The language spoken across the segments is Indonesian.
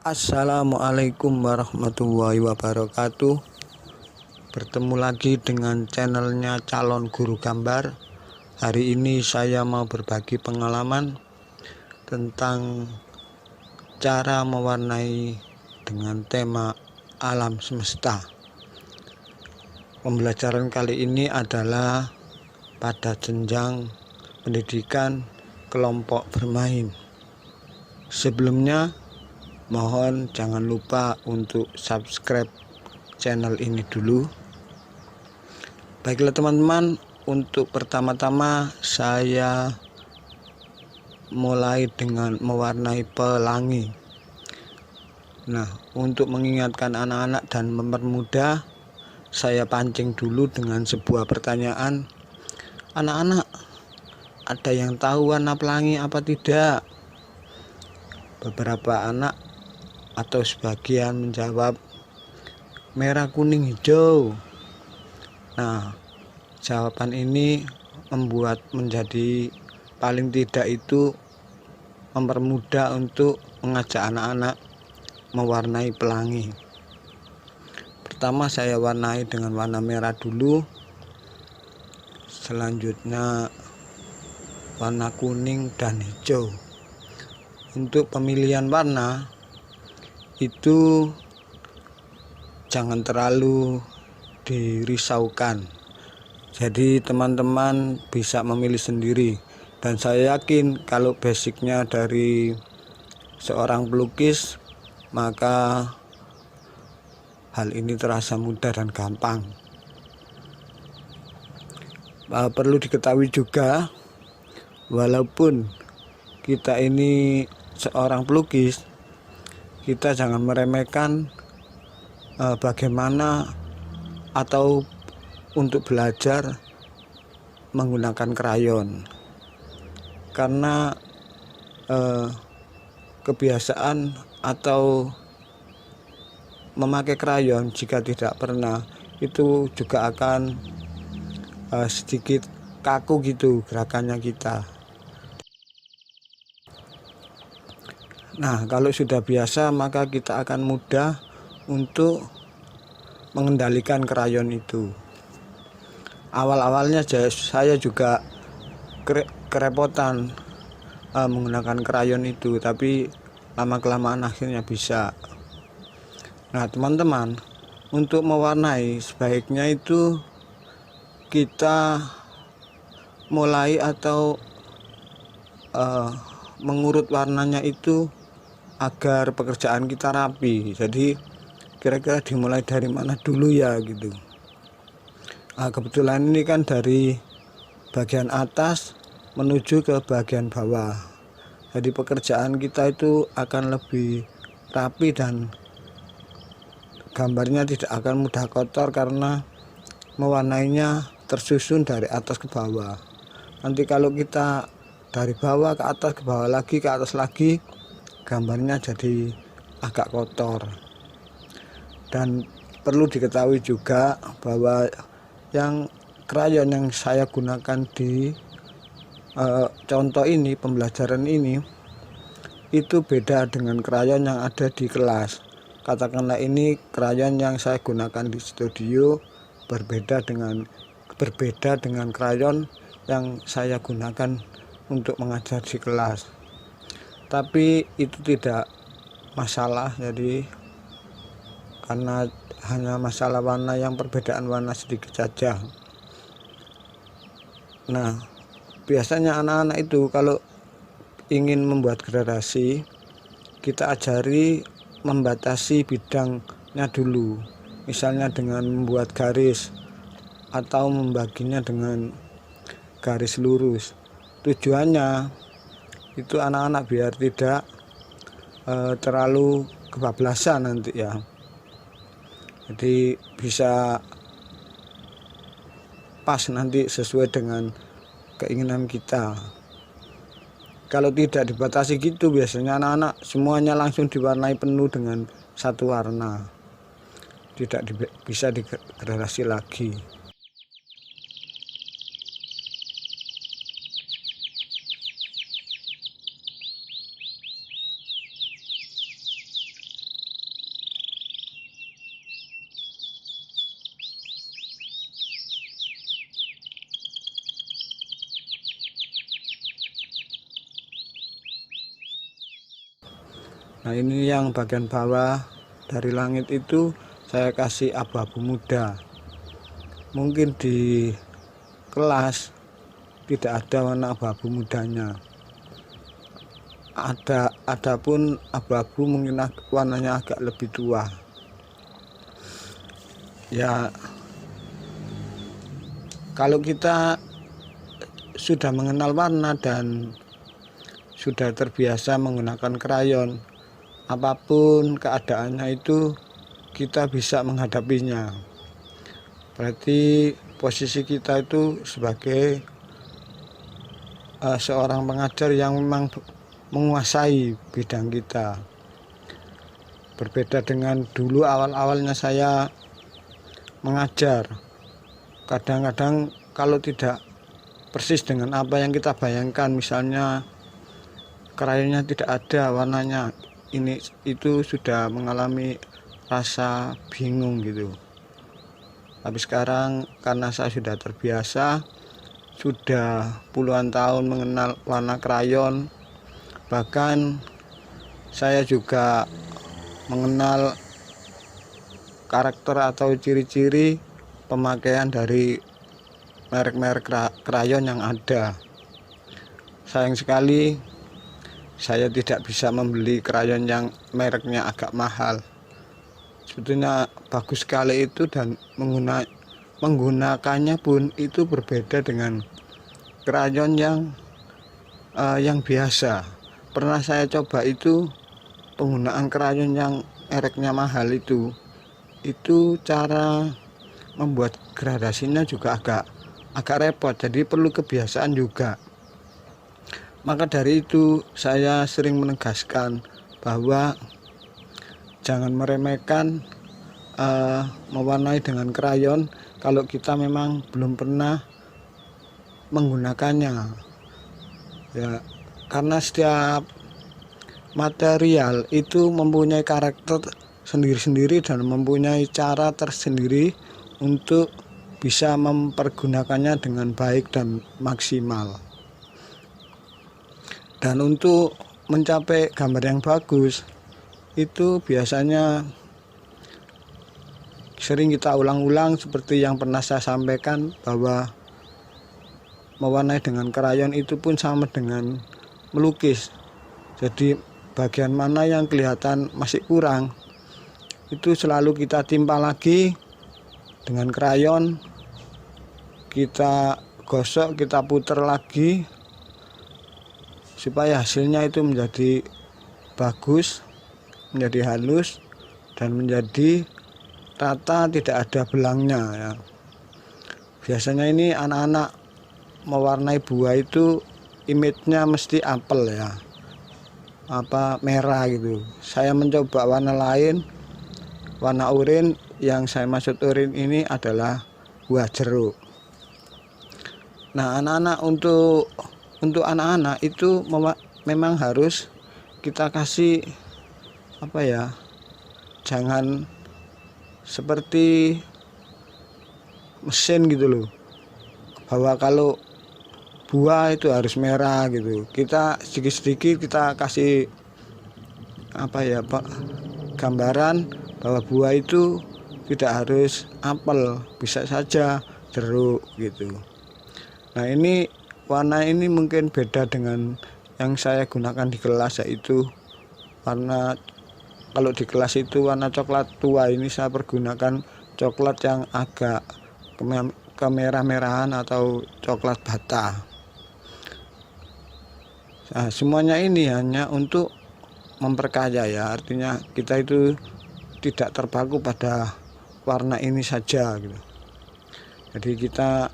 Assalamualaikum warahmatullahi wabarakatuh. Bertemu lagi dengan channelnya Calon Guru Gambar. Hari ini saya mau berbagi pengalaman tentang cara mewarnai dengan tema alam semesta. Pembelajaran kali ini adalah pada jenjang pendidikan kelompok bermain. Sebelumnya, mohon jangan lupa untuk subscribe channel ini dulu. Baiklah teman-teman, untuk pertama-tama saya mulai dengan mewarnai pelangi. Nah, untuk mengingatkan anak-anak dan mempermudah, saya pancing dulu dengan sebuah pertanyaan. Anak-anak, ada yang tahu warna pelangi apa tidak? Beberapa anak atau sebagian menjawab merah, kuning, hijau. Nah, jawaban ini membuat menjadi paling tidak itu mempermudah untuk mengajak anak-anak mewarnai pelangi. Pertama saya warnai dengan warna merah dulu, selanjutnya warna kuning dan hijau. Untuk pemilihan warna itu jangan terlalu dirisaukan, jadi teman-teman bisa memilih sendiri. Dan saya yakin kalau basicnya dari seorang pelukis, maka hal ini terasa mudah dan gampang. Perlu diketahui juga, walaupun kita ini seorang pelukis, kita jangan meremehkan bagaimana atau untuk belajar menggunakan krayon, karena kebiasaan atau memakai krayon jika tidak pernah itu juga akan sedikit kaku gitu gerakannya kita. Nah, kalau sudah biasa maka kita akan mudah untuk mengendalikan krayon itu. Awal-awalnya saya juga kerepotan menggunakan krayon itu, tapi lama-kelamaan akhirnya bisa. Nah teman-teman, untuk mewarnai sebaiknya itu kita mulai atau mengurut warnanya itu agar pekerjaan kita rapi. Jadi kira-kira dimulai dari mana dulu ya gitu. Kebetulan ini kan dari bagian atas menuju ke bagian bawah, jadi pekerjaan kita itu akan lebih rapi dan gambarnya tidak akan mudah kotor karena mewarnainya tersusun dari atas ke bawah. Nanti kalau kita dari bawah ke atas, ke bawah lagi, ke atas lagi, gambarnya jadi agak kotor. Dan perlu diketahui juga bahwa yang krayon yang saya gunakan di contoh ini, pembelajaran ini, itu beda dengan krayon yang ada di kelas. Katakanlah ini krayon yang saya gunakan di studio berbeda dengan krayon yang saya gunakan untuk mengajar di kelas. Tapi itu tidak masalah, jadi karena hanya masalah warna, yang perbedaan warna sedikit saja. Nah, biasanya anak-anak itu kalau ingin membuat gradasi, kita ajari membatasi bidangnya dulu, misalnya dengan membuat garis atau membaginya dengan garis lurus. Tujuannya itu anak-anak biar tidak terlalu kebablasan nanti ya, jadi bisa pas nanti sesuai dengan keinginan kita. Kalau tidak dibatasi gitu, biasanya anak-anak semuanya langsung diwarnai penuh dengan satu warna, tidak bisa digradasi lagi. Nah, ini yang bagian bawah dari langit itu saya kasih abu-abu muda. Mungkin di kelas tidak ada warna abu-abu mudanya. Adapun abu-abu mungkin warnanya agak lebih tua. Ya, kalau kita sudah mengenal warna dan sudah terbiasa menggunakan krayon, apapun keadaannya itu kita bisa menghadapinya. Berarti posisi kita itu sebagai seorang pengajar yang memang menguasai bidang kita. Berbeda dengan dulu awal-awalnya saya mengajar, kadang-kadang kalau tidak persis dengan apa yang kita bayangkan, misalnya krayonnya tidak ada warnanya, itu sudah mengalami rasa bingung gitu. Tapi sekarang karena saya sudah terbiasa, sudah puluhan tahun mengenal warna krayon, bahkan saya juga mengenal karakter atau ciri-ciri pemakaian dari merek-merek krayon yang ada. Sayang sekali saya tidak bisa membeli krayon yang mereknya agak mahal. Sebetulnya bagus sekali itu, dan menggunakannya pun itu berbeda dengan krayon yang biasa. Pernah saya coba itu penggunaan krayon yang mereknya mahal itu cara membuat gradasinya juga agak repot, jadi perlu kebiasaan juga. Maka dari itu saya sering menegaskan bahwa jangan meremehkan mewarnai dengan krayon kalau kita memang belum pernah menggunakannya ya, karena setiap material itu mempunyai karakter sendiri-sendiri dan mempunyai cara tersendiri untuk bisa mempergunakannya dengan baik dan maksimal. Dan untuk mencapai gambar yang bagus itu biasanya sering kita ulang-ulang, seperti yang pernah saya sampaikan bahwa mewarnai dengan krayon itu pun sama dengan melukis. Jadi bagian mana yang kelihatan masih kurang itu selalu kita timpa lagi dengan krayon, kita gosok, kita putar lagi supaya hasilnya itu menjadi bagus, menjadi halus, dan menjadi rata, tidak ada belangnya ya. Biasanya ini anak-anak mewarnai buah itu image-nya mesti apel ya, merah gitu. Saya mencoba warna lain, warna oranye. Yang saya maksud oranye ini adalah buah jeruk. Nah, untuk anak-anak itu memang harus kita kasih jangan seperti mesin gitu loh, bahwa kalau buah itu harus merah gitu. Kita sedikit-sedikit kita kasih gambaran bahwa buah itu tidak harus apel, bisa saja jeruk gitu. Nah, ini warna ini mungkin beda dengan yang saya gunakan di kelas, yaitu warna, kalau di kelas itu warna coklat tua. Ini saya pergunakan coklat yang agak kemerah-merahan atau coklat bata. Nah, semuanya ini hanya untuk memperkaya ya, artinya kita itu tidak terpaku pada warna ini saja gitu. Jadi kita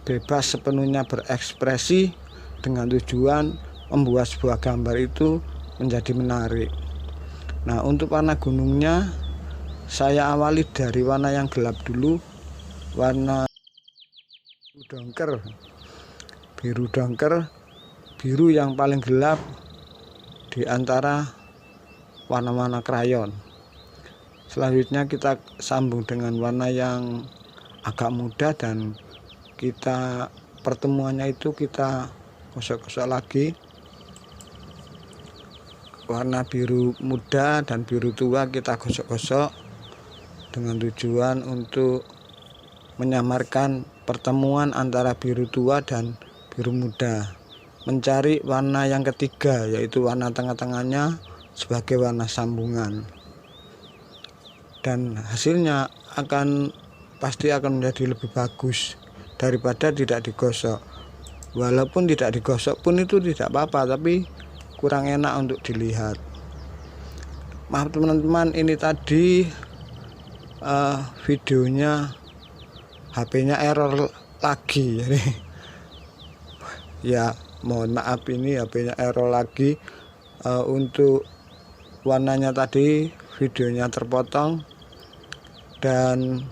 bebas sepenuhnya berekspresi dengan tujuan membuat sebuah gambar itu menjadi menarik. Nah, untuk warna gunungnya saya awali dari warna yang gelap dulu, warna biru dongker, biru yang paling gelap di antara warna-warna krayon. Selanjutnya kita sambung dengan warna yang agak muda, dan kita pertemuannya itu kita gosok-gosok lagi warna biru muda dan biru tua kita gosok-gosok dengan tujuan untuk menyamarkan pertemuan antara biru tua dan biru muda, mencari warna yang ketiga yaitu warna tengah-tengahnya sebagai warna sambungan, dan hasilnya pasti akan menjadi lebih bagus daripada tidak digosok. Walaupun tidak digosok pun itu tidak apa-apa, tapi kurang enak untuk dilihat. Maaf teman-teman, ini tadi videonya HP-nya error lagi, jadi ya mohon maaf, ini HP-nya error lagi. Untuk warnanya tadi videonya terpotong, dan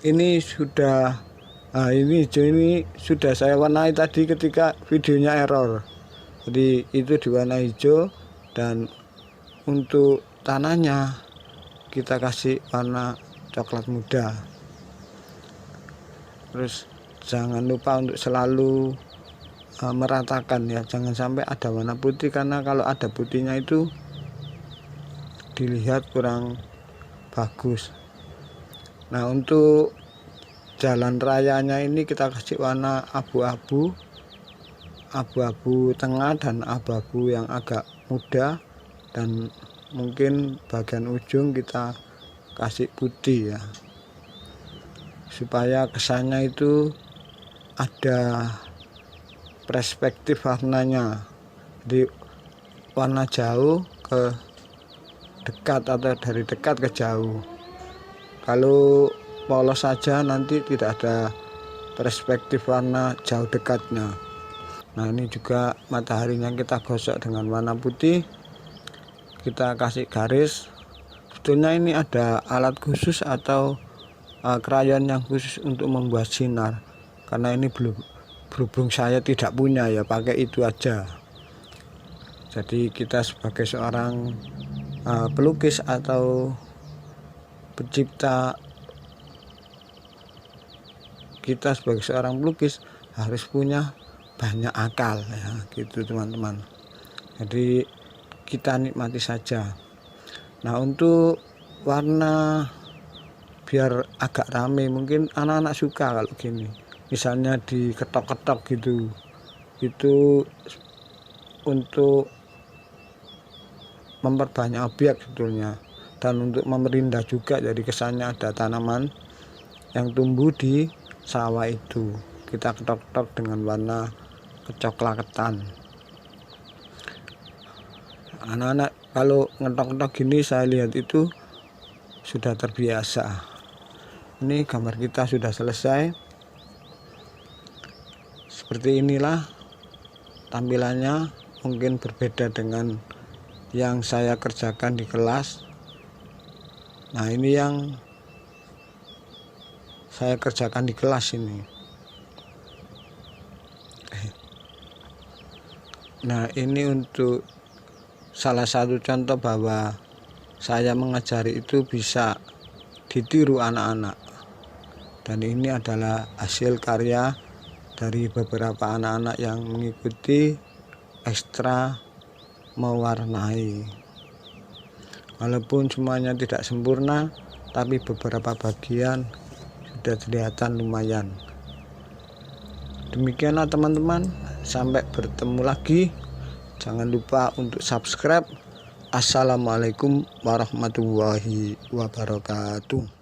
ini sudah ini hijau ini sudah saya warnai tadi ketika videonya error. Jadi itu diwarna hijau, dan untuk tanahnya kita kasih warna coklat muda. Terus jangan lupa untuk selalu meratakan ya, jangan sampai ada warna putih, karena kalau ada putihnya itu dilihat kurang bagus. Nah, untuk jalan rayanya ini kita kasih warna abu-abu tengah dan abu-abu yang agak muda, dan mungkin bagian ujung kita kasih putih ya, supaya kesannya itu ada perspektif warnanya, jadi warna jauh ke dekat atau dari dekat ke jauh. Kalau polos saja nanti tidak ada perspektif warna jauh dekatnya. Nah, ini juga mataharinya kita gosok dengan warna putih, kita kasih garis. Sebetulnya ini ada alat khusus atau krayon yang khusus untuk membuat sinar, karena ini berhubung saya tidak punya ya, pakai itu aja. Jadi kita sebagai seorang pelukis atau pencipta, kita sebagai seorang pelukis harus punya banyak akal ya, gitu teman-teman. Jadi kita nikmati saja. Nah, untuk warna biar agak rame, mungkin anak-anak suka kalau gini, misalnya diketok-ketok gitu, itu untuk memperbanyak objek sebetulnya, dan untuk memerindah juga, jadi kesannya ada tanaman yang tumbuh di sawah itu. Kita ketok-ketok dengan warna kecoklatan. Anak-anak kalau ngetok-ngetok gini saya lihat itu sudah terbiasa. Ini gambar kita sudah selesai. Seperti inilah tampilannya, mungkin berbeda dengan yang saya kerjakan di kelas. Nah, ini yang saya kerjakan di kelas ini. Nah, ini untuk salah satu contoh bahwa saya mengajari itu bisa ditiru anak-anak, dan ini adalah hasil karya dari beberapa anak-anak yang mengikuti ekstra mewarnai. Walaupun semuanya tidak sempurna, tapi beberapa bagian sudah kelihatan lumayan. Demikianlah teman-teman, sampai bertemu lagi. Jangan lupa untuk subscribe. Assalamualaikum warahmatullahi wabarakatuh.